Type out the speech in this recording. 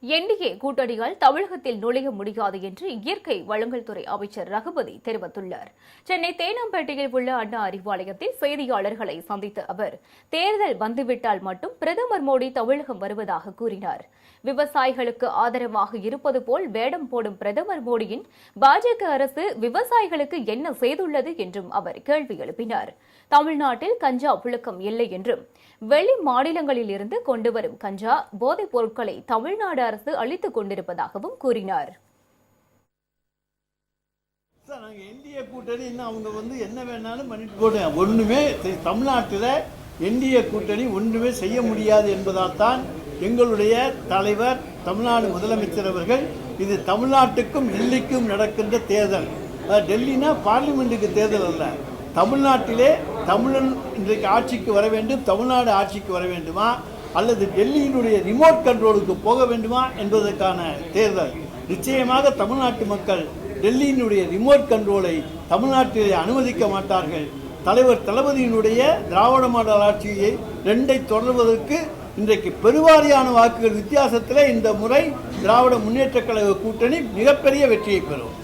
NDA கூட்டணியால் தமிழகத்தில் நுழைய முடியாது என்று இயற்கை வளங்கள் துறை அமைச்சர் ரகுபதி தெரிவித்துள்ளார். சென்னை தேனாம்பேட்டையில் உள்ள அண்ணா அறிவாலயத்தில் செய்தியாளர்களை சந்தித்த அவர், தேர்தல் வந்துவிட்டால் மட்டும் பிரதமர் மோடி தமிழகம் வருவதாக கூறினார். விவசாயிகளுக்கு ஆதரவாக இருப்பது போல் வேடம் போடும் பிரதமர் மோடியின் பாஜக அரசு விவசாயிகளுக்கு என்ன செய்துள்ளது என்றும் அவர் கேள்வி எழுப்பினார். தமிழ்நாட்டில் கஞ்சா புழக்கம் இல்லை என்றும், வெளி மாநிலங்களில் இருந்து கொண்டுவரும் கஞ்சா போதைப் பொருட்களை தமிழ்நாடு அரசு அளித்துக் கொண்டிருப்பதாகவும் கூறினார். என்டிஏ கூட்டணி அவங்க என்ன வேணாலும் பண்ணிட்டு போடுங்க, ஒண்ணுமே தமிழ்நாட்டில் என்டிஏ கூட்டணி ஒன்றுமே செய்ய முடியாது என்பதால் தான் எங்களுடைய தலைவர் தமிழ்நாடு முதலமைச்சர் அவர்கள் இது தமிழ்நாட்டுக்கும் டெல்லிக்கும் நடக்கின்ற தேர்தல். டெல்லினா பார்லிமெண்ட்டுக்கு தேர்தல் அல்ல, தமிழ்நாட்டிலே தமிழன் இன்றைக்கு ஆட்சிக்கு வர வேண்டும், தமிழ்நாடு ஆட்சிக்கு வர வேண்டுமா அல்லது டெல்லியினுடைய ரிமோட் கண்ட்ரோலுக்கு போக வேண்டுமா என்பதற்கான தேர்தல். நிச்சயமாக தமிழ்நாட்டு மக்கள் டெல்லியினுடைய ரிமோட் கண்ட்ரோலை தமிழ்நாட்டிலே அனுமதிக்க மாட்டார்கள். தலைவர் தளபதியினுடைய திராவிட மாடல் ஆட்சியை 2ஐ தொடர்வதற்கு இன்றைக்கு பெருவாரியான வாக்குகள் வித்தியாசத்தில் இந்த முறை திராவிட முன்னேற்ற கழக கூட்டணி மிகப்பெரிய வெற்றியை பெறும்.